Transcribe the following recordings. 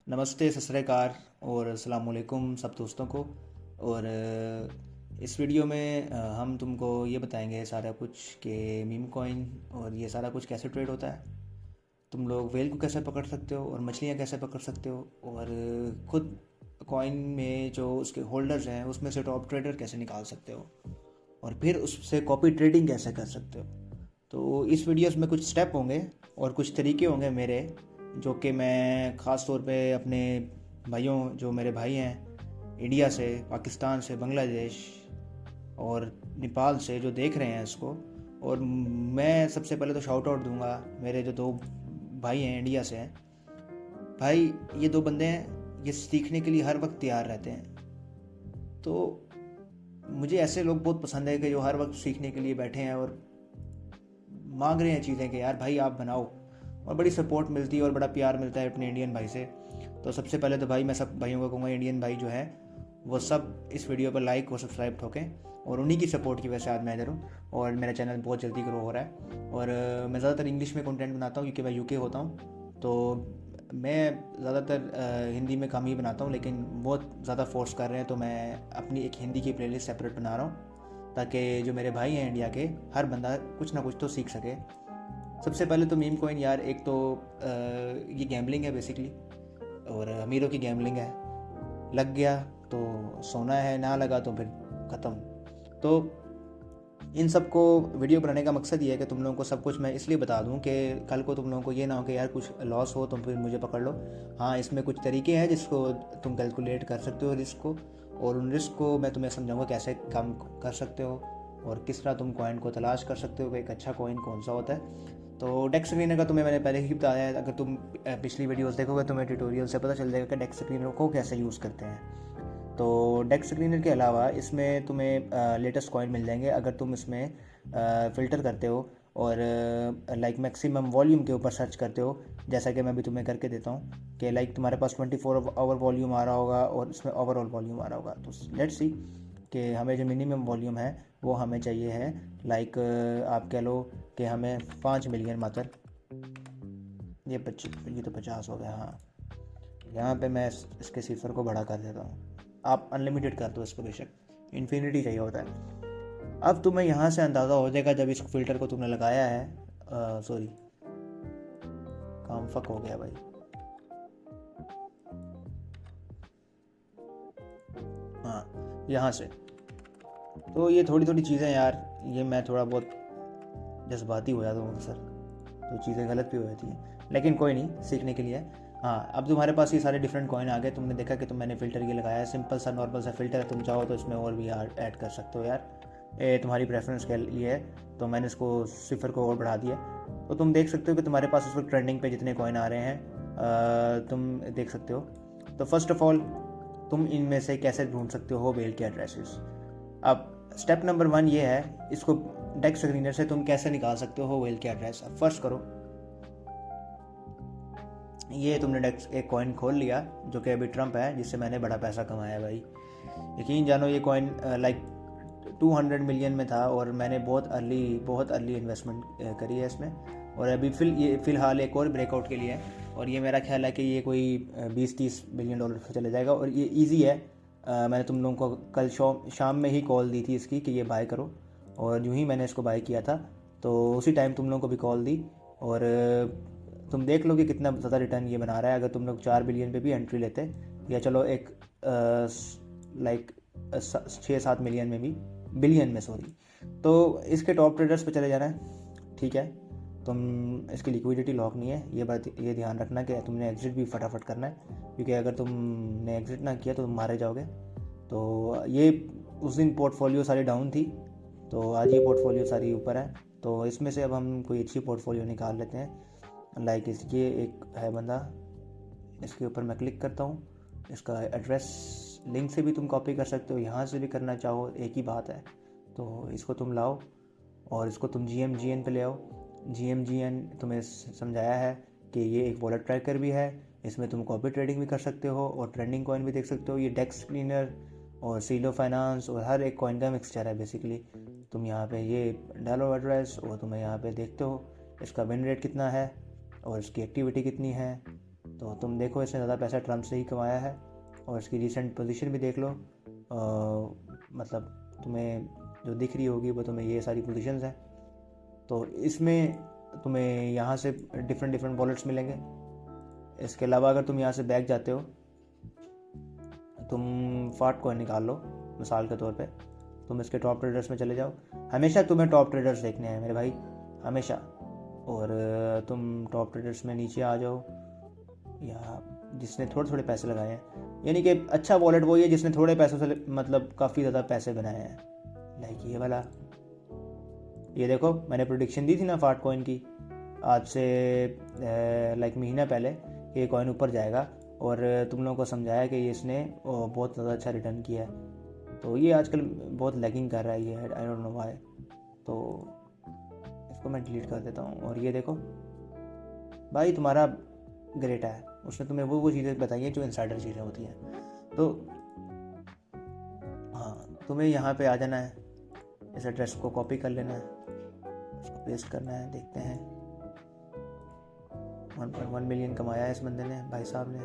नमस्ते, सत श्री अकाल और अस्सलाम वालेकुम सब दोस्तों को। और इस वीडियो में हम तुमको ये बताएंगे सारा कुछ कि मीम कॉइन और ये सारा कुछ कैसे ट्रेड होता है। तुम लोग वेल को कैसे पकड़ सकते हो और मछलियाँ कैसे पकड़ सकते हो, और खुद कॉइन में जो उसके होल्डर्स हैं उसमें से टॉप ट्रेडर कैसे निकाल सकते हो, और फिर उससे कॉपी ट्रेडिंग कैसे कर सकते हो। तो इस वीडियोस में कुछ स्टेप होंगे और कुछ तरीके होंगे मेरे, जो कि मैं ख़ास तौर पे अपने भाइयों, जो मेरे भाई हैं इंडिया से, पाकिस्तान से, बांग्लादेश और नेपाल से, जो देख रहे हैं इसको। और मैं सबसे पहले तो शाउट आउट दूंगा मेरे जो दो भाई हैं इंडिया से हैं। भाई, ये दो बंदे हैं, ये सीखने के लिए हर वक्त तैयार रहते हैं। तो मुझे ऐसे लोग बहुत पसंद है कि जो हर वक्त सीखने के लिए बैठे हैं और मांग रहे हैं चीज़ें कि यार भाई आप बनाओ, और बड़ी सपोर्ट मिलती है और बड़ा प्यार मिलता है अपने इंडियन भाई से। तो सबसे पहले तो भाई मैं सब भाइयों को कहूँगा, इंडियन भाई जो है वो सब इस वीडियो पर लाइक और सब्सक्राइब ठोकें, और उन्हीं की सपोर्ट की वजह से आज मैं इधर हूँ और मेरा चैनल बहुत जल्दी ग्रो हो रहा है। और मैं ज़्यादातर इंग्लिश में कंटेंट बनाता हूँ क्योंकि मैं यूके होता हूँ, तो मैं ज़्यादातर हिंदी में कम ही बनाता हूँ, लेकिन बहुत ज़्यादा फोर्स कर रहे हैं तो मैं अपनी एक हिंदी की प्लेलिस्ट सेपरेट बना रहा हूँ, ताकि जो मेरे भाई हैं इंडिया के, हर बंदा कुछ ना कुछ तो सीख सके। सबसे पहले तो मीम कॉइन यार, एक तो ये गैम्बलिंग है बेसिकली, और अमीरों की गैम्बलिंग है। लग गया तो सोना है, ना लगा तो फिर ख़त्म। तो इन सब को वीडियो बनाने का मकसद ये है कि तुम लोगों को सब कुछ मैं इसलिए बता दूं कि कल को तुम लोगों को ये ना हो कि यार कुछ लॉस हो तो फिर मुझे पकड़ लो। हाँ, इसमें कुछ तरीके हैं जिसको तुम कैलकुलेट कर सकते हो रिस्क को, और उन रिस्क को मैं तुम्हें समझाऊंगा कैसे कम कर सकते हो और किस तरह तुम कॉइन को तलाश कर सकते हो कि एक अच्छा कॉइन कौन सा होता है। तो डेक्स स्क्रीनर का तुम्हें मैंने पहले ही बताया है, अगर तुम पिछली वीडियोस देखोगे तुम्हें ट्यूटोरियल से पता चल जाएगा कि डेक्स स्क्रीनर को कैसे यूज़ करते हैं। तो डेक्स स्क्रीनर के अलावा इसमें तुम्हें लेटेस्ट कॉइन मिल जाएंगे अगर तुम इसमें फ़िल्टर करते हो और लाइक मैक्सिमम वॉल्यूम के ऊपर सर्च करते हो, जैसा कि मैं अभी तुम्हें करके देता हूँ कि लाइक तुम्हारे पास 24 आवर वॉल्यूम आ रहा होगा और इसमें ओवरऑल वॉल्यूम आ रहा होगा। तो लेट्स सी कि हमें जो मिनिमम वॉल्यूम है वो हमें चाहिए है, लाइक आप कह लो कि हमें 5 मिलियन मात्र, ये 50 हो गया। हाँ, यहाँ पे मैं इसके सिफर को बड़ा कर देता हूँ। आप अनलिमिटेड कर दो इसको, बेशक इन्फिनिटी चाहिए होता है। अब तुम्हें यहाँ से अंदाज़ा हो जाएगा जब इस फिल्टर को तुमने लगाया है। सॉरी, काम फक हो गया भाई। हाँ, यहाँ से तो ये थोड़ी थोड़ी चीज़ें यार, ये मैं थोड़ा बहुत जज्बाती हो जाता हूँ सर, तो चीज़ें गलत भी हो जाती हैं, लेकिन कोई नहीं, सीखने के लिए। हाँ, अब तुम्हारे पास ये सारे डिफरेंट कॉइन आ गए। तुमने देखा कि मैंने फ़िल्टर ये लगाया है, सिंपल सा नॉर्मल सा फ़िल्टर है। तुम चाहो तो इसमें और भी ऐड कर सकते हो यार, ये तुम्हारी प्रेफरेंस के लिए है। तो मैंने इसको सिफर को और बढ़ा दिया। तो तुम देख सकते हो कि तुम्हारे पास इस वक्त ट्रेंडिंग पे जितने कॉइन आ रहे हैं तुम देख सकते हो। तो फर्स्ट ऑफ ऑल तुम इनमें से कैसे ढूंढ सकते हो वेल के एड्रेसेस। अब स्टेप नंबर 1 ये है, इसको डेक्स स्क्रीनर से तुम कैसे निकाल सकते हो वेल के एड्रेस। अब फर्स्ट करो, ये तुमने डेक्स एक कॉइन खोल लिया जो कि अभी ट्रम्प है, जिससे मैंने बड़ा पैसा कमाया है भाई। यकीन जानो ये कॉइन लाइक 200 मिलियन में था और मैंने बहुत अर्ली इन्वेस्टमेंट करी है इसमें। और अभी फ़िलहाल एक और ब्रेकआउट के लिए है, और ये मेरा ख्याल है कि ये कोई 20-30 बिलियन डॉलर पे चले जाएगा। और ये ईजी है। मैंने तुम लोगों को कल शाम में ही कॉल दी थी इसकी कि ये बाय करो, और यूँ ही मैंने इसको बाय किया था तो उसी टाइम तुम लोगों को भी कॉल दी। और तुम देख लो कि कितना ज़्यादा रिटर्न ये बना रहा है। अगर तुम लोग 4 बिलियन पे भी एंट्री लेते, या चलो एक लाइक 6-7 मिलियन में भी, बिलियन में सॉरी, तो इसके टॉप ट्रेडर्स पे चले जाना है। ठीक है, तुम इसकी लिक्विडिटी लॉक नहीं है, ये बात ये ध्यान रखना कि तुमने एग्जिट भी फटाफट करना है, क्योंकि अगर तुमने एग्जिट ना किया तो तुम मारे जाओगे। तो ये उस दिन पोर्टफोलियो सारी डाउन थी, तो आज ये पोर्टफोलियो सारी ऊपर है। तो इसमें से अब हम कोई अच्छी पोर्टफोलियो निकाल लेते हैं। लाइक ये एक है बंदा, इसके ऊपर मैं क्लिक करता हूँ। इसका एड्रेस लिंक से भी तुम कॉपी कर सकते हो, यहाँ से भी करना चाहो एक ही बात है। तो इसको तुम लाओ और इसको तुम GMGN पे ले आओ। GMGN तुम्हें समझाया है कि ये एक वॉलेट ट्रैकर भी है, इसमें तुम कॉपी ट्रेडिंग भी कर सकते हो और ट्रेंडिंग कॉइन भी देख सकते हो। ये डेक्स स्क्रीनर और सीलो फाइनेंस और हर एक कॉइन का मिक्सचर है बेसिकली। तुम यहाँ पे ये डालो एड्रेस और तुम्हें यहाँ पे देखते हो इसका विन रेट कितना है और इसकी एक्टिविटी कितनी है। तो तुम देखो इसने ज़्यादा पैसा ट्रम्प से ही कमाया है, और इसकी रिसेंट पोजीशन भी देख लो। मतलब तुम्हें जो दिख रही होगी वो तुम्हें ये सारी पोजीशंस हैं। तो इसमें तुम्हें यहाँ से डिफरेंट वॉलेट्स मिलेंगे। इसके अलावा अगर तुम यहाँ से बैक जाते हो, तुम फाट कॉइन निकाल लो मिसाल के तौर पे, तुम इसके टॉप ट्रेडर्स में चले जाओ। हमेशा तुम्हें टॉप ट्रेडर्स देखने हैं मेरे भाई, हमेशा। और तुम टॉप ट्रेडर्स में नीचे आ जाओ, या जिसने थोड़े थोड़े पैसे लगाए हैं, यानी कि अच्छा वॉलेट वही है जिसने थोड़े पैसों से मतलब काफ़ी ज़्यादा पैसे बनाए हैं। लाइक ये वाला, ये देखो मैंने प्रोडिक्शन दी थी ना फाट कॉइन की आज से लाइक महीना पहले, ये कॉइन ऊपर जाएगा, और तुम लोगों को समझाया कि ये इसने बहुत ज़्यादा अच्छा रिटर्न किया है। तो ये आजकल बहुत लैगिंग कर रहा है ये, आई डोंट नो व्हाई। तो इसको मैं डिलीट कर देता हूँ। और ये देखो भाई तुम्हारा ग्रेटा है, उसने तुम्हें वो चीज़ें बताई हैं जो इनसाइडर चीज़ें होती हैं। तो हाँ, तुम्हें यहाँ पे आ जाना है, इस एड्रेस को कॉपी कर लेना है, उसको पेस्ट करना है। देखते हैं 1.1 मिलियन कमाया है इस बंदे ने, भाई साहब ने।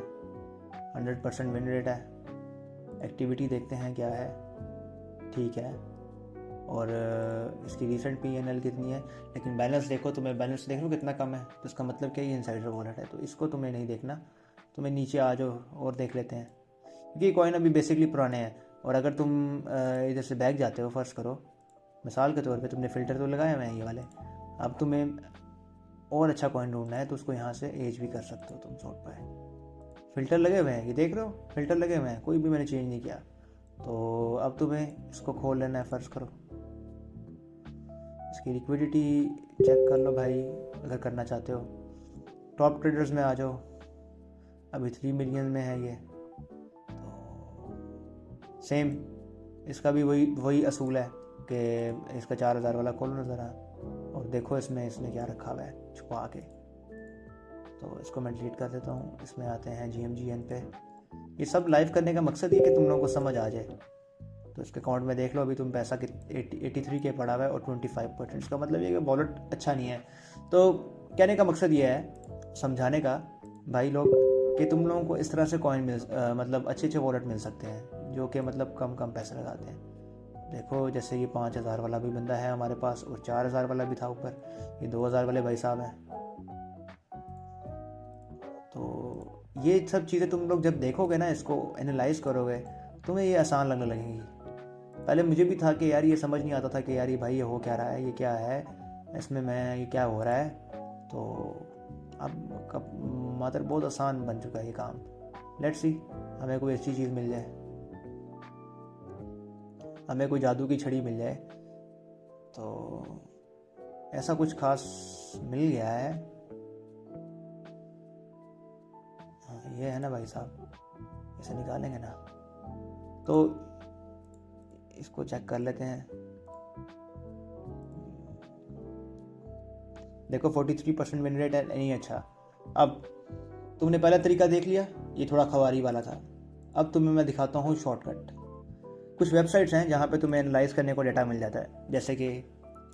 100% विन रेट है। एक्टिविटी देखते हैं क्या है, ठीक है। और इसकी रिसेंट PNL कितनी है, लेकिन बैलेंस देखो, तुम्हें बैलेंस देख लो कितना कम है, तो इसका मतलब क्या ये इनसाइडर वॉलेट है। तो इसको तुम्हें नहीं देखना, तुम्हें नीचे आ जाओ और देख लेते हैं, क्योंकि कॉइन अभी बेसिकली पुराने हैं। और अगर तुम इधर से बैक जाते हो, फर्स्ट करो मिसाल के तौर पे तुमने फ़िल्टर तो लगाए हुए हैं ये वाले, अब तुम्हें और अच्छा कॉइन ढूंढना है तो उसको यहाँ से एज भी कर सकते हो तुम शॉर्ट पर। फ़िल्टर लगे हुए हैं, ये देख रहे हो फ़िल्टर लगे हुए हैं, कोई भी मैंने चेंज नहीं किया। तो अब तुम्हें इसको खोल लेना है, फर्स्ट करो इसकी लिक्विडिटी चेक कर लो भाई अगर करना चाहते हो। टॉप ट्रेडर्स में आ जाओ, अभी 3 मिलियन में है ये। तो सेम इसका भी वही असूल है कि इसका 4000 वाला खोलो ना ज़रा, और देखो इसमें इसने क्या रखा हुआ है छुपा के। तो इसको मैं डिलीट कर देता हूँ। इसमें आते हैं GMGN पे। ये सब लाइव करने का मकसद ये कि तुम लोगों को समझ आ जाए। तो इसके अकाउंट में देख लो अभी तुम पैसा 83K पड़ा हुआ है और 25%। इसका मतलब ये कि वॉलेट अच्छा नहीं है। तो कहने का मकसद ये है समझाने का भाई लोग कि तुम लोगों को इस तरह से कॉइन मतलब अच्छे वॉलेट मिल सकते हैं जो कि मतलब कम पैसे लगाते हैं। देखो जैसे ये 5000 वाला भी बंदा है हमारे पास, और 4000 वाला भी था ऊपर, ये 2000 वाले भाई साहब हैं। तो ये सब चीज़ें तुम लोग जब देखोगे ना, इसको एनालाइज करोगे, तुम्हें ये आसान लगने लगेंगी। पहले मुझे भी था कि यार ये समझ नहीं आता था कि यार ये भाई ये हो क्या रहा है, ये क्या है इसमें, मैं ये क्या हो रहा है। तो अब मात्र बहुत आसान बन चुका है ये काम। लेट्स सी हमें कोई अच्छी चीज़ मिल जाए, हमें कोई जादू की छड़ी मिल जाए। तो ऐसा कुछ खास मिल गया है। हाँ ये है ना भाई साहब, इसे निकालेंगे ना, तो इसको चेक कर लेते हैं। देखो 43% विन रेट है, नहीं अच्छा। अब तुमने पहला तरीका देख लिया, ये थोड़ा खवारी वाला था। अब तुम्हें मैं दिखाता हूँ शॉर्टकट। कुछ वेबसाइट्स हैं जहाँ पे तुम्हें एनालाइज करने को डाटा मिल जाता है, जैसे कि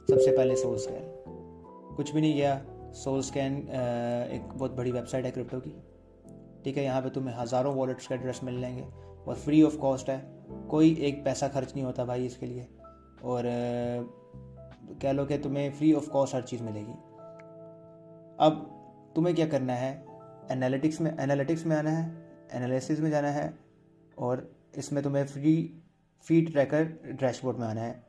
सबसे पहले सोल स्कैन। कुछ भी नहीं किया, सोल स्कैन एक बहुत बड़ी वेबसाइट है क्रिप्टो की, ठीक है। यहाँ पे तुम्हें हज़ारों वॉलेट्स का एड्रेस मिल जाएंगे और फ्री ऑफ कॉस्ट है, कोई एक पैसा खर्च नहीं होता भाई इसके लिए। और कह लो कि तुम्हें फ्री ऑफ कॉस्ट हर चीज़ मिलेगी। अब तुम्हें क्या करना है, एनालिटिक्स में आना है, एनालिसिस में जाना है, और इसमें तुम्हें फीड ट्रैकर डैशबोर्ड में आना है।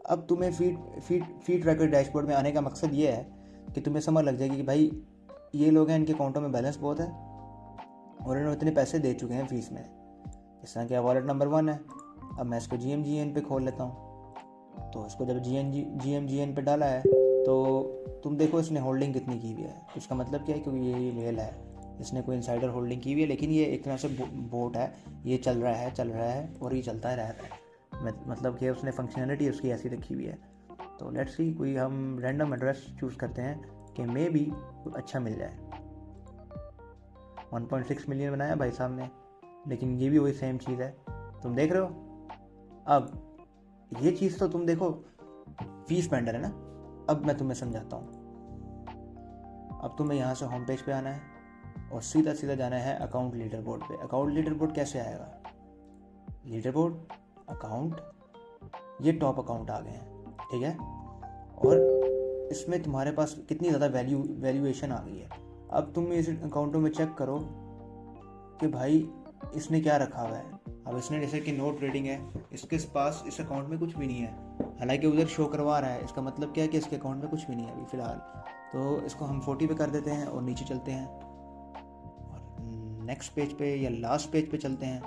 अब तुम्हें फीड ट्रैकर डैशबोर्ड में आने का मकसद ये है कि तुम्हें समझ लग जाएगी कि भाई ये लोग हैं, इनके अकाउंटों में बैलेंस बहुत है और इन्होंने इतने पैसे दे चुके हैं फीस में। इस तरह क्या वॉलेट नंबर 1 है। अब मैं इसको GMGN पे खोल लेता हूँ। तो इसको जब GMGN पे डाला है तो तुम देखो इसने होल्डिंग कितनी की हुई है। इसका मतलब क्या है, क्योंकि ये मेल है, इसने कोई इनसाइडर होल्डिंग की हुई है, लेकिन ये एक तरह से बोट है, ये चल रहा है और ये चलता ही रहता है। मतलब कि उसने फंक्शनैलिटी उसकी ऐसी रखी हुई है। तो लेट्स सी कोई हम रैंडम एड्रेस चूज़ करते हैं कि मे बी कुछ अच्छा मिल जाए। 1.6 मिलियन बनाया भाई साहब ने, लेकिन ये भी वही सेम चीज़ है, तुम देख रहे हो। अब ये चीज़ तो तुम देखो फीस पेंडर है ना। अब मैं तुम्हें समझाता हूँ। अब तुम्हें यहाँ से होम पेज पे आना है, और सीधा सीधा जाना है अकाउंट लीडर बोर्ड पे। अकाउंट लीडर बोर्ड कैसे आएगा? लीडर बोर्ड, अकाउंट, ये टॉप अकाउंट आ गए हैं, ठीक है। और इसमें तुम्हारे पास कितनी ज़्यादा वैल्यूएशन आ गई है। अब तुम इस अकाउंटों में चेक करो कि भाई इसने क्या रखा हुआ है। अब इसने जैसे कि नो ट्रेडिंग है, इसके पास इस अकाउंट में कुछ भी नहीं है, हालांकि उधर शो करवा रहा है। इसका मतलब क्या है कि इसके अकाउंट में कुछ भी नहीं है अभी फ़िलहाल। तो इसको हम 40 पे कर देते हैं और नीचे चलते हैं और नेक्स्ट पेज पे या लास्ट पेज पे चलते हैं।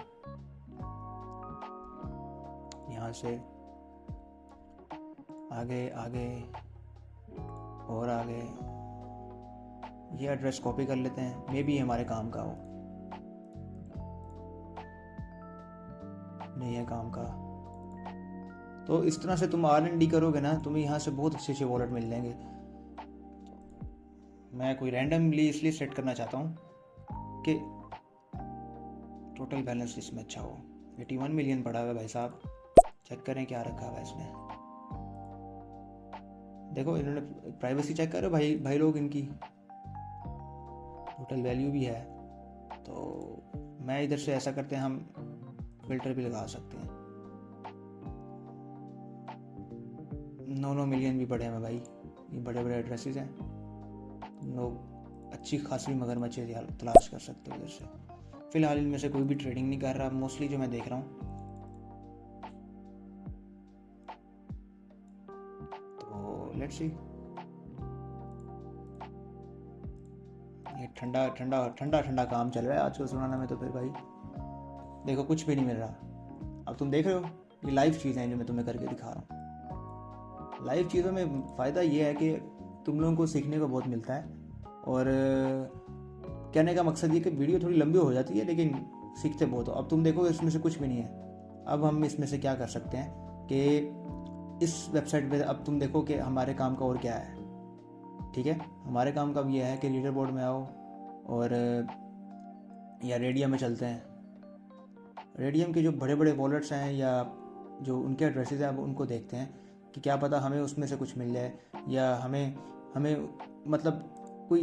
यहाँ से आगे आगे और आगे ये एड्रेस कॉपी कर लेते हैं, मे बी हमारे काम का हो, नहीं है काम का। तो इस तरह से तुम R&D करोगे ना, तुम्हें यहाँ से बहुत अच्छे अच्छे वॉलेट मिल जाएंगे। मैं कोई रैंडमली इसलिए सेट करना चाहता हूँ कि टोटल बैलेंस इसमें अच्छा हो। 81 मिलियन पड़ा हुआ है भाई साहब, चेक करें क्या रखा हुआ है इसने। देखो इन्होंने प्राइवेसी चेक करो भाई लोग, इनकी टोटल वैल्यू भी है। तो मैं इधर से ऐसा करते हैं, हम फिल्टर भी लगा सकते हैं। 9 मिलियन भी पड़े हैं भाई, ये बड़े बड़े एड्रेसेस हैं। लोग अच्छी खासी मगरमच्छें तलाश कर सकते हो इधर से। फिलहाल इनमें से कोई भी ट्रेडिंग नहीं कर रहा मोस्टली, जो मैं देख रहा हूँ। तो लेट्स सी, ये ठंडा ठंडा ठंडा ठंडा काम चल रहा है आजकल सुनाना में। तो फिर भाई देखो कुछ भी नहीं मिल रहा। अब तुम देख रहे हो, ये लाइव चीज़ें हैं जो मैं तुम्हें करके दिखा रहा हूँ। लाइव चीज़ों में फ़ायदा ये है कि तुम लोगों को सीखने को बहुत मिलता है। और कहने का मकसद ये कि वीडियो थोड़ी लंबी हो जाती है लेकिन सीखते बहुत हो। अब तुम देखो इसमें से कुछ भी नहीं है। अब हम इसमें से क्या कर सकते हैं कि इस वेबसाइट पे अब तुम देखो कि हमारे काम का और क्या है, ठीक है। हमारे काम का ये है कि लीडर बोर्ड में आओ और या रेडियम में चलते हैं। रेडियम के जो बड़े बड़े वॉलेट्स हैं या जो उनके एड्रेसेस हैं, अब उनको देखते हैं कि क्या पता हमें उसमें से कुछ मिल जाए, या हमें मतलब कोई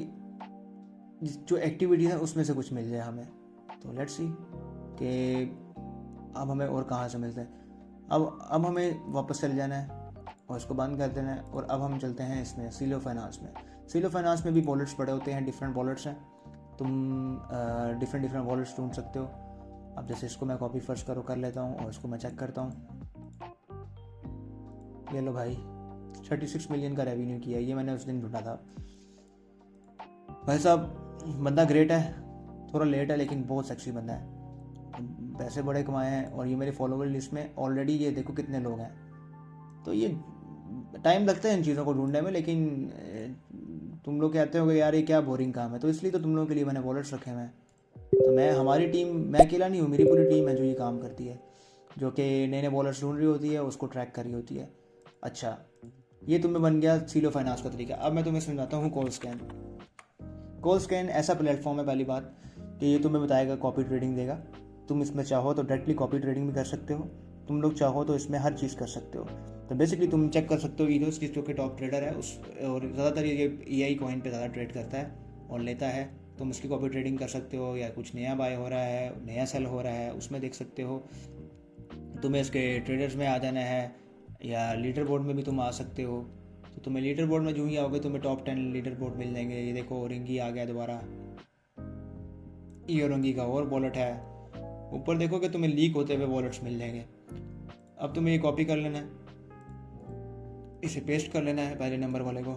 जो एक्टिविटीज़ है उसमें से कुछ मिल जाए हमें। तो लेट्स सी कि अब हमें और कहाँ से मिलते हैं। अब हमें वापस चले जाना है और इसको बंद कर देना है। और अब हम चलते हैं इसमें सीलो फाइनेंस में। सीलो फाइनेंस में भी वॉलेट्स पड़े होते हैं, डिफरेंट वॉलेट्स हैं। तुम डिफरेंट वॉलेट्स ढूंढ सकते हो। अब जैसे इसको मैं कॉपी फर्स्ट कर लेता हूँ और इसको मैं चेक करता हूँ। ये लो भाई, 36 मिलियन का रेवेन्यू किया, ये मैंने उस दिन ढूंढा था भाई साहब। बंदा ग्रेट है, थोड़ा लेट है लेकिन बहुत सेक्सी बंदा है, पैसे बड़े कमाए हैं। और ये मेरे फॉलोवर लिस्ट में ऑलरेडी ये देखो कितने लोग हैं। तो ये टाइम लगता है इन चीज़ों को ढूंढने में, लेकिन तुम लोग कहते हो कि यार ये क्या बोरिंग काम है, तो इसलिए तो तुम लोगों के लिए मैंने वॉलेट्स रखे हुए हैं। तो हमारी टीम, मैं अकेला नहीं हूँ, मेरी पूरी टीम है जो ये काम करती है, जो कि नए नए वॉलेट्स ढूंढ रही होती है, उसको ट्रैक कर रही होती है। अच्छा, ये तुम्हें बन गया सीलो फाइनेंस का तरीका। अब मैं तुम्हें समझाता हूँ कॉल स्कैन। कॉल स्कैन ऐसा प्लेटफॉर्म है पहली बात कि ये तुम्हें बताएगा, कॉपी ट्रेडिंग देगा। तुम इसमें चाहो तो डायरेक्टली कॉपी ट्रेडिंग भी कर सकते हो, तुम लोग चाहो तो इसमें हर चीज़ कर सकते हो। तो बेसिकली तुम चेक कर सकते हो ईरोस की, जो कि टॉप ट्रेडर है उस, और ज़्यादातर ये EI कॉइन पे ज़्यादा ट्रेड करता है और लेता है। तुम इसकी कॉपी ट्रेडिंग कर सकते हो, या कुछ नया बाय हो रहा है, नया सेल हो रहा है, उसमें देख सकते हो। तुम्हें इसके ट्रेडर्स में आ जाना है, या लीडर बोर्ड में भी तुम आ सकते हो। तो तुम्हें लीडर बोर्ड में जो ही आओगे तुम्हें टॉप 10 लीडर बोर्ड मिल जाएंगे। ये देखो ओरिंगी आ गया दोबारा, ये ओरिंगी का और वॉलेट है। ऊपर देखो कि तुम्हें लीक होते हुए वॉलेट्स मिल जाएंगे। अब तुम्हें ये कॉपी कर लेना है, इसे पेस्ट कर लेना है पहले नंबर वाले को।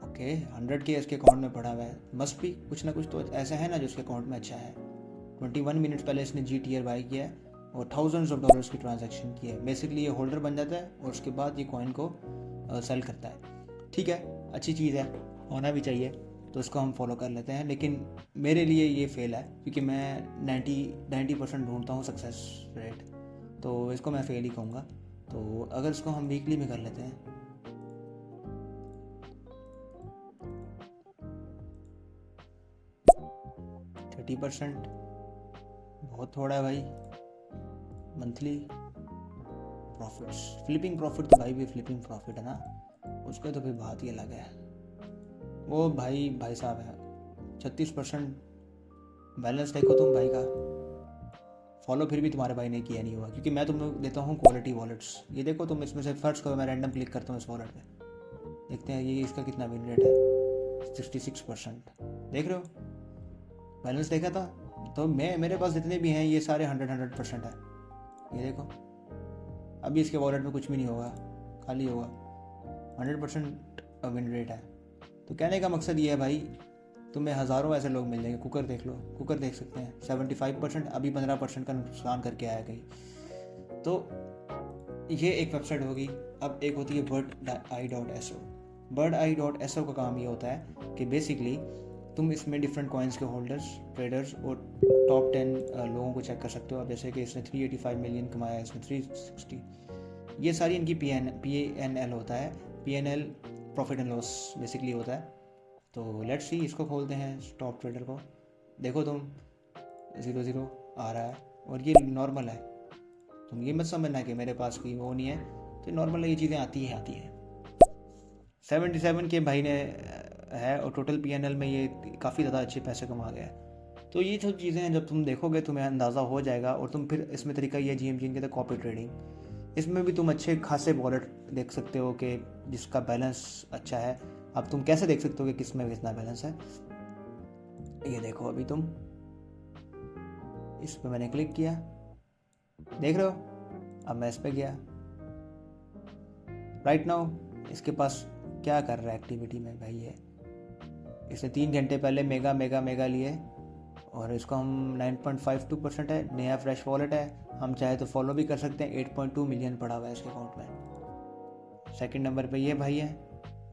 ओके, 100 के इसके अकाउंट में पड़ा हुआ है, मस्ट भी कुछ ना कुछ तो ऐसा है ना जो उसके अकाउंट में अच्छा है। 21 मिनट्स पहले इसने GTR बाई किया है और थाउजेंड्स ऑफ डॉलर्स की ट्रांजैक्शन की है। बेसिकली ये होल्डर बन जाता है और उसके बाद ये कॉइन को सेल करता है। ठीक है, अच्छी चीज़ है, होना भी चाहिए, तो इसको हम फॉलो कर लेते हैं। लेकिन मेरे लिए ये फेल है क्योंकि मैं 90% ढूंढता हूँ सक्सेस रेट, तो इसको मैं फेल ही कहूँगा। तो अगर इसको हम वीकली में कर लेते हैं, %30 बहुत थोड़ा है भाई। मंथली प्रॉफिट्स, फ्लिपिंग प्रॉफिट तो भाई फ्लिपिंग प्रॉफिट है ना, उसका तो फिर बात ही अलग है। वो भाई साहब है, 36% बैलेंस देखो तुम भाई का। फॉलो फिर भी तुम्हारे भाई ने किया नहीं हुआ, क्योंकि मैं तुम लोग देता हूँ क्वालिटी वॉलेट्स। ये देखो तुम, इसमें से फर्स्ट करो, मैं रैंडम क्लिक करता हूँ इस वॉलेट पे, देखते हैं ये इसका कितना विन रेट है। 66%। देख रहे हो, बैलेंस देखा था। तो मेरे पास जितने भी हैं ये सारे 100% है। ये देखो, अभी इसके वॉलेट में कुछ भी नहीं होगा, खाली होगा। 100% विन रेट है। तो कहने का मकसद ये है भाई, तुम्हें हज़ारों ऐसे लोग मिल जाएंगे। कुकर देख लो, कुकर देख सकते हैं 75%, अभी 15% का नुकसान करके आया कहीं। तो ये एक वेबसाइट होगी। अब एक होती है birdeye.so। birdeye.so का काम ये होता है कि बेसिकली तुम इसमें डिफरेंट कॉइन्स के होल्डर्स, ट्रेडर्स और टॉप 10 लोगों को चेक कर सकते हो। अब जैसे कि इसने 385 मिलियन कमाया, इसमें 360, ये सारी इनकी PNL होता है। PNL profit and loss basically होता है। तो लेट्स सी, इसको खोलते हैं टॉप ट्रेडर को। देखो तुम 00 आ रहा है और ये नॉर्मल है। तुम ये मत समझना कि मेरे पास कोई वो नहीं है, तो नॉर्मल ये चीज़ें आती है। 77 के भाई ने है और टोटल PNL में ये काफ़ी ज़्यादा अच्छे पैसे कमा गया है। तो ये सब चीज़ें हैं, जब तुम देखोगे तुम्हें अंदाज़ा हो जाएगा। और तुम फिर इसमें तरीका ये GMGN के, तो कॉपी ट्रेडिंग, इसमें भी तुम अच्छे खासे वॉलेट देख सकते हो कि जिसका बैलेंस अच्छा है। अब तुम कैसे देख सकते हो कि किस में कितना बैलेंस है। ये देखो, अभी तुम इस पर मैंने क्लिक किया, देख रहे हो। अब मैं इस पर गया, राइट नाउ इसके पास क्या कर रहा है एक्टिविटी में भाई है। इसने 3 घंटे पहले मेगा लिए और इसको हम 9.52% है। नया फ्रेश वॉलेट है, हम चाहे तो फॉलो भी कर सकते हैं। 8.2 मिलियन पड़ा हुआ है इसके अकाउंट में। सेकंड नंबर पे ये भाई है,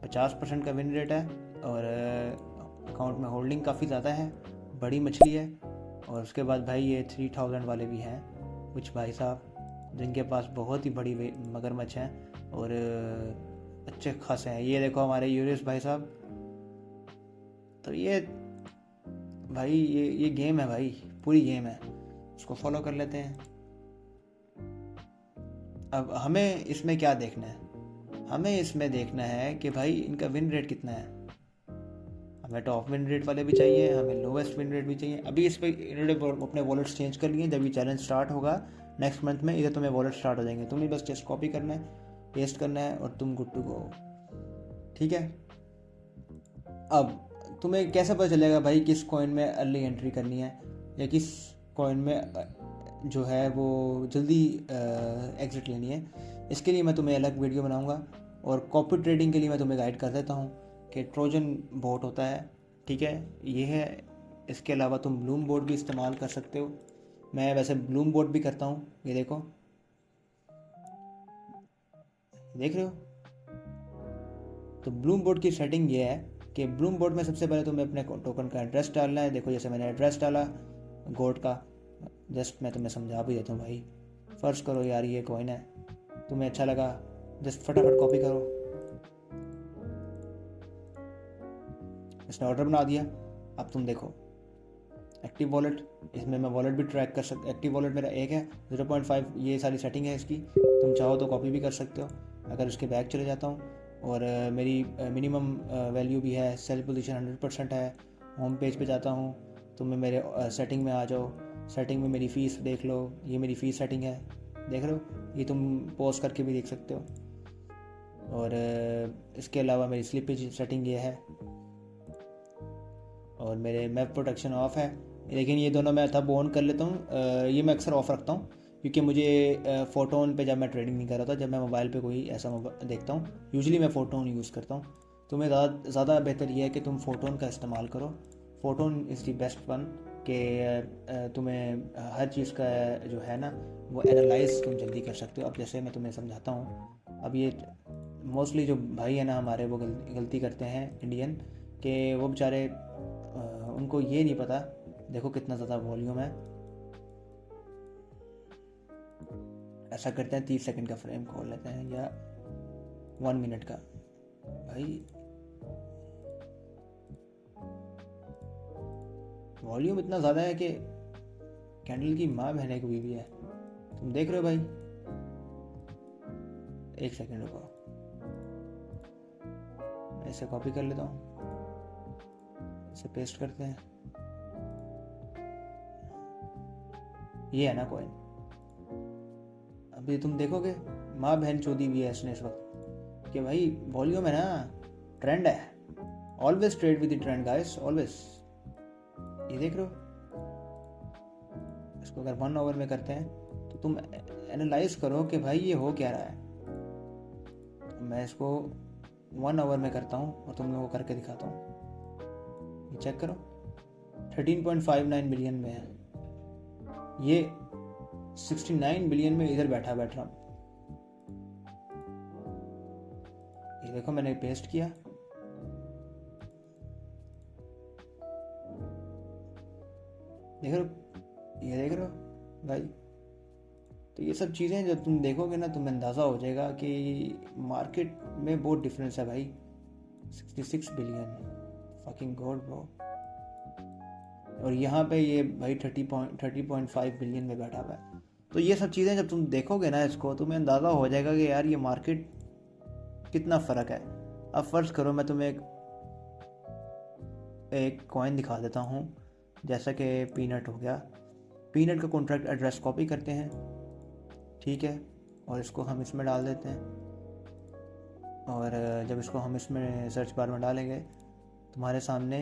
50% का विन रेट है और अकाउंट में होल्डिंग काफ़ी ज़्यादा है, बड़ी मछली है। और उसके बाद भाई ये 3000 वाले भी हैं कुछ भाई साहब, जिनके पास बहुत ही बड़ी मगरमच्छ हैं और अच्छे खासे हैं। ये देखो हमारे यूरिस भाई साहब। तो ये भाई ये गेम है भाई, पूरी गेम है। उसको फॉलो कर लेते हैं। अब हमें इसमें क्या देखना है, हमें इसमें देखना है कि भाई इनका विन रेट कितना है। हमें टॉप विन रेट वाले भी चाहिए, हमें लोवेस्ट विन रेट भी चाहिए। अभी इस पर इन्होंने अपने वॉलेट्स चेंज कर लिए। जब ये चैलेंज स्टार्ट होगा नेक्स्ट मंथ में, इधर तुम्हें वॉलेट स्टार्ट हो जाएंगे। तुम्हें बस जस्ट कॉपी करना है, पेस्ट करना है और तुम गुड टू गो। ठीक है। अब तुम्हें कैसे पता चलेगा भाई किस कॉइन में अर्ली एंट्री करनी है या किस कॉइन में जो है वो जल्दी एग्जिट लेनी है। इसके लिए मैं तुम्हें अलग वीडियो बनाऊंगा। और कॉपी ट्रेडिंग के लिए मैं तुम्हें गाइड कर देता हूँ कि ट्रोजन बोट होता है, ठीक है, ये है। इसके अलावा तुम ब्लूम बोट भी इस्तेमाल कर सकते हो। मैं वैसे ब्लूम बोट भी करता हूँ। ये देखो, देख रहे हो। तो ब्लूम बोट की सेटिंग ये है कि ब्लूम बोट में सबसे पहले तुम्हें अपने टोकन का एड्रेस डालना है। देखो जैसे मैंने एड्रेस डाला गोट का, जस्ट मैं तुम्हें समझा भी देता हूँ भाई। फर्ज करो यार ये कॉइन है, तुम्हें अच्छा लगा, जस्ट फटाफट कॉपी करो। इसने ऑर्डर बना दिया। अब तुम देखो एक्टिव वॉलेट, इसमें मैं वॉलेट भी ट्रैक कर सकता। एक्टिव वॉलेट मेरा एक है, 0.5 ये सारी सेटिंग है इसकी। तुम चाहो तो कॉपी भी कर सकते हो। अगर उसके बैक चले जाता हूँ और मेरी मिनिमम वैल्यू भी है, सेल पोजीशन 100% है। होम पेज पे जाता हूँ तो मैं मेरे सेटिंग में आ जाओ। सेटिंग में मेरी फ़ीस देख लो, ये मेरी फ़ीस सेटिंग है, देख रहे हो। ये तुम पॉज करके भी देख सकते हो। और इसके अलावा मेरी स्लिपेज सेटिंग ये है और मेरे मैप प्रोटेक्शन ऑफ है। लेकिन ये दोनों मैं तब ऑन कर लेता हूँ, ये मैं अक्सर ऑफ रखता हूँ क्योंकि मुझे फ़ोटोन पे जब मैं ट्रेडिंग नहीं कर रहा था, जब मैं मोबाइल पे कोई ऐसा देखता हूँ, यूजुअली मैं फ़ोटोन यूज़ करता हूँ। तुम्हें ज़्यादा बेहतर ये है कि तुम फ़ोटोन का इस्तेमाल करो। Photon is the best one कि तुम्हें हर चीज़ का जो है ना वो एनालाइज तुम जल्दी कर सकते हो। अब जैसे मैं तुम्हें समझाता हूँ। अब ये मोस्टली जो भाई है ना हमारे, वो गलती करते हैं इंडियन, कि वो बेचारे उनको ये नहीं पता। देखो कितना ज़्यादा वॉल्यूम है। ऐसा करते हैं 30 सेकंड का फ्रेम खोल लेते हैं या 1 मिनट का। भाई वॉल्यूम इतना ज़्यादा है कि कैंडल की माँ बहने को भी है। तुम देख रहे हो भाई। 1 सेकंड रुको, मैं इसे कॉपी कर लेता हूँ। इसे पेस्ट करते हैं। ये है ना कॉइन। अभी तुम देखोगे माँ बहन चोदी भी है इसने इस वक्त कि भाई वॉल्यूम है ना, ट्रेंड है, always trade with the trend guys, always. ये देख रहे हो, इसको अगर 1 आवर में करते हैं तो तुम एनालाइज करो कि भाई ये हो क्या रहा है। मैं इसको 1 आवर में करता हूँ और तुम लोगों को करके दिखाता हूँ। ये चेक करो 13.59 बिलियन में है, ये 69 बिलियन में इधर बैठ रहा हूँ। ये देखो मैंने पेस्ट किया, देख रहे हो, ये देख रहे हो भाई। तो ये सब चीज़ें जब तुम देखोगे ना तुम्हें अंदाज़ा हो जाएगा कि मार्केट में बहुत डिफरेंस है भाई। 66 बिलियन, फकिंग गॉड ब्रो। और यहाँ पे ये भाई 30.5 बिलियन में बैठा हुआ है। तो ये सब चीज़ें जब तुम देखोगे ना इसको तुम्हें अंदाज़ा हो जाएगा कि यार ये मार्केट कितना फ़र्क है। अब फ़र्ज करो मैं तुम्हें एक कॉइन दिखा देता हूँ, जैसा कि पीनट हो गया। पीनट का कॉन्ट्रैक्ट एड्रेस कॉपी करते हैं, ठीक है, और इसको हम इसमें डाल देते हैं। और जब इसको हम इसमें सर्च बार में डालेंगे तुम्हारे सामने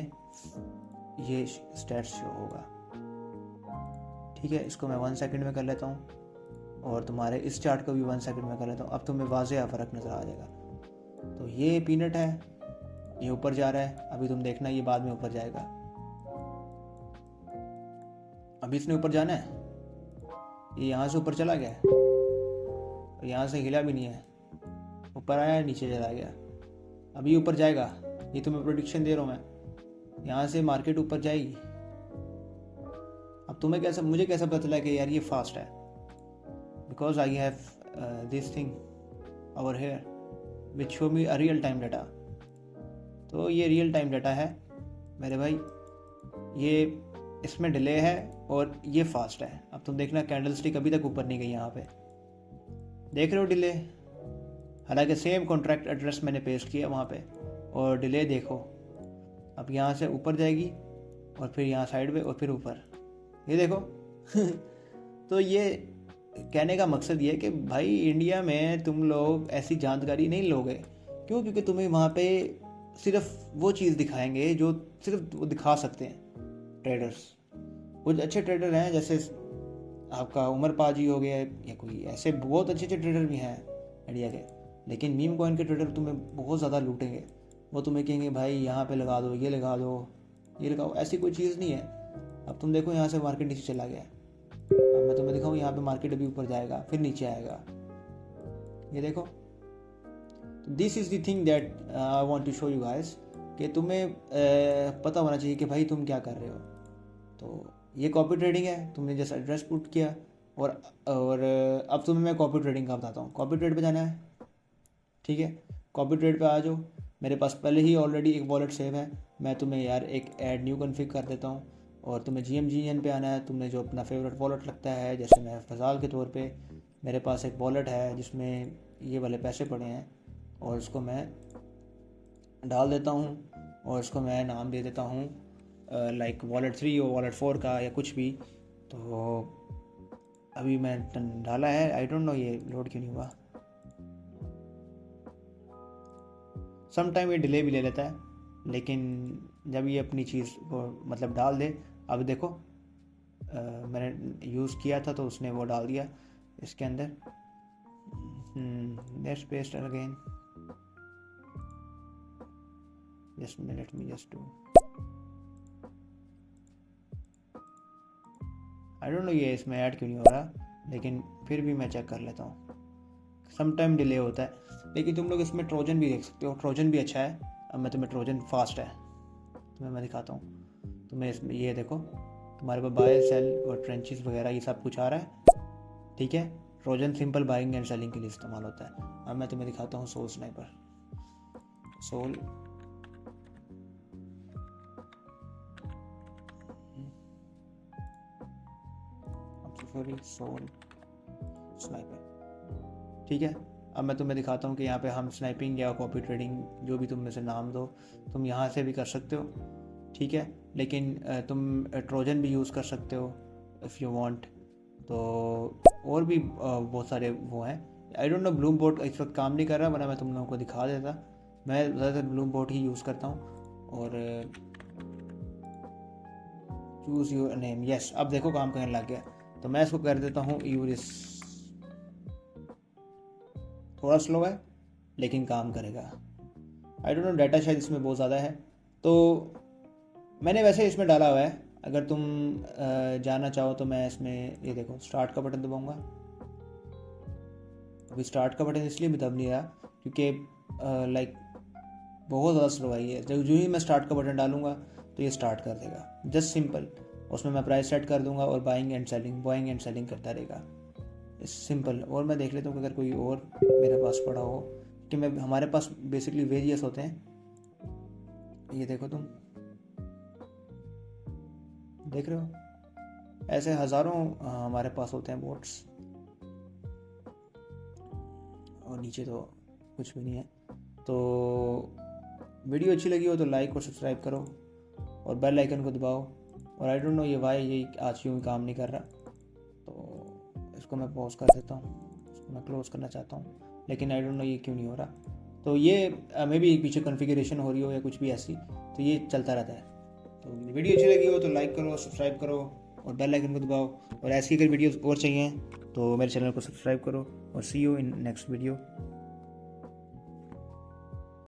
ये स्टैट्स शो होगा, ठीक है। इसको मैं 1 सेकंड में कर लेता हूँ और तुम्हारे इस चार्ट को भी 1 सेकंड में कर लेता हूँ। अब तुम्हें वाज़ेह फ़र्क नज़र आ जाएगा। तो ये पीनट है, ये ऊपर जा रहा है, अभी तुम देखना ये बाद में ऊपर जाएगा। अभी इसने ऊपर जाना है, ये यहाँ से ऊपर चला गया है, यहाँ से हिला भी नहीं है, ऊपर आया नीचे चला गया। अभी ऊपर जाएगा, ये तुम्हें प्रेडिक्शन दे रहा हूँ मैं, यहाँ से मार्केट ऊपर जाएगी। अब तुम्हें कैसा, मुझे कैसा पता चला कि यार ये फास्ट है? Because I have this thing over here which show me a real time data. तो ये रियल टाइम डाटा है मेरे भाई, ये इसमें डिले है और ये फास्ट है। अब तुम देखना कैंडल स्टिक अभी तक ऊपर नहीं गई, यहाँ पे देख रहे हो डिले। हालांकि सेम कॉन्ट्रैक्ट एड्रेस मैंने पेस्ट किया वहाँ पे, और डिले देखो। अब यहाँ से ऊपर जाएगी और फिर यहाँ साइड पे और फिर ऊपर, ये देखो। तो ये कहने का मकसद ये है कि भाई इंडिया में तुम लोग ऐसी जानकारी नहीं लोगे। क्यों? क्योंकि तुम्हें वहाँ पे सिर्फ वो चीज़ दिखाएंगे जो सिर्फ वो दिखा सकते हैं ट्रेडर्स। कुछ अच्छे ट्रेडर हैं, जैसे आपका उमर पाजी हो गया, या कोई ऐसे बहुत अच्छे ट्रेडर भी हैं इंडिया के। लेकिन मीम कॉइन के ट्रेडर तुम्हें बहुत ज़्यादा लूटेंगे। वो तुम्हें कहेंगे भाई यहाँ पे लगा दो, ये लगा दो, ये लगाओ। ऐसी कोई चीज़ नहीं है। अब तुम देखो यहाँ से मार्केट नीचे चला गया, अब मैं तुम्हें दिखाऊँ यहाँ पे मार्केट अभी ऊपर जाएगा फिर नीचे आएगा, ये देखो। This is the thing that I want to show you guys, कि तुम्हें पता होना चाहिए कि भाई तुम क्या कर रहे हो। तो ये कॉपी ट्रेडिंग है, तुमने जैसा एड्रेस पुट किया। और अब तुम्हें मैं कॉपी ट्रेडिंग का बताता हूँ। कॉपी ट्रेड पे जाना है, ठीक है, कॉपी ट्रेड पे आ जाओ। मेरे पास पहले ही ऑलरेडी एक वॉलेट सेव है, मैं तुम्हें यार एक ऐड न्यू कॉन्फ़िग कर देता हूँ। और तुम्हें GMGN पे आना है, तुमने जो अपना फेवरेट वॉलेट लगता है। जैसे मैं फजाल के तौर पे मेरे पास एक वॉलेट है जिसमें ये वाले पैसे पड़े हैं, और इसको मैं डाल देता हूँ और इसको मैं नाम दे देता हूँ लाइक वॉलेट 3 और वॉलेट 4 का या कुछ भी। तो अभी मैं डाला है, आई डोंट नो ये लोड क्यों नहीं हुआ। सम टाइम ये डिले भी ले लेता है, लेकिन जब ये अपनी चीज़ को मतलब डाल दे। अब देखो मैंने यूज़ किया था तो उसने वो डाल दिया इसके अंदर। Let's paste again, just let me just do, I don't know ये इसमें ऐड क्यों नहीं हो रहा, लेकिन फिर भी मैं चेक कर लेता हूँ। सम टाइम डिले होता है, लेकिन तुम लोग इसमें ट्रोजन भी देख सकते हो, ट्रोजन भी अच्छा है। अब मैं तुम्हें ट्रोजन फास्ट है तुम्हें मैं दिखाता हूँ। तुम्हें इसमें ये देखो, तुम्हारे पास बाय सेल और ट्रेंचेस वगैरह ये सब कुछ आ रहा है, ठीक है। Trojan simple buying and selling के लिए इस्तेमाल होता है। अब मैं तुम्हें दिखाता हूँ soul sniper, soul soul sniper, ठीक है। अब मैं तुम्हें दिखाता हूँ कि यहाँ पे हम स्नाइपिंग या कॉपी ट्रेडिंग जो भी तुम में से नाम दो, तुम यहाँ से भी कर सकते हो। ठीक है, लेकिन तुम ट्रोजन भी यूज़ कर सकते हो इफ़ यू वांट। तो और भी बहुत सारे वो हैं। I don't know, Bloom boat इस वक्त काम नहीं कर रहा, वरना मैं तुम लोगों को दिखा देता। मैं ज़्यादातर ब्लूम बोट ही यूज़ करता हूँ। और चूज़ योर नेम, यस, अब देखो काम करने लग गया। तो मैं इसको कर देता हूँ यूरिस। थोड़ा स्लो है लेकिन काम करेगा। आई डोंट नो, डाटा शायद इसमें बहुत ज़्यादा है। तो मैंने वैसे इसमें डाला हुआ है, अगर तुम जानना चाहो तो मैं इसमें, ये देखो, स्टार्ट का बटन दबाऊंगा। अभी स्टार्ट का बटन इसलिए भी दब नहीं रहा क्योंकि लाइक बहुत ज़्यादा स्लो है ये। जब जो ही मैं स्टार्ट का बटन डालूंगा तो ये स्टार्ट कर देगा, जस्ट सिंपल। उसमें मैं प्राइस सेट कर दूंगा और बाइंग एंड सेलिंग करता रहेगा, सिंपल। और मैं देख लेता हूँ कि अगर कोई और मेरे पास पड़ा हो, कि मैं, हमारे पास बेसिकली वेरियस होते हैं। ये देखो तुम देख रहे हो, ऐसे हज़ारों हमारे पास होते हैं बोट्स। और नीचे तो कुछ भी नहीं है। तो वीडियो अच्छी लगी हो तो लाइक और सब्सक्राइब करो और बेल आइकन को दबाओ। और आई डोंट नो ये आज क्यों काम नहीं कर रहा, तो इसको मैं पॉज कर देता हूँ, इसको मैं क्लोज करना चाहता हूँ, लेकिन आई डोंट नो ये क्यों नहीं हो रहा। तो ये मे बी पीछे कॉन्फ़िगरेशन हो रही हो या कुछ भी ऐसी, तो ये चलता रहता है। तो वीडियो अच्छी लगी हो तो लाइक करो, सब्सक्राइब करो और बेल आइकन को दबाओ। और ऐसी अगर वीडियोस और चाहिए तो मेरे चैनल को सब्सक्राइब करो। और सी यू इन नेक्स्ट वीडियो।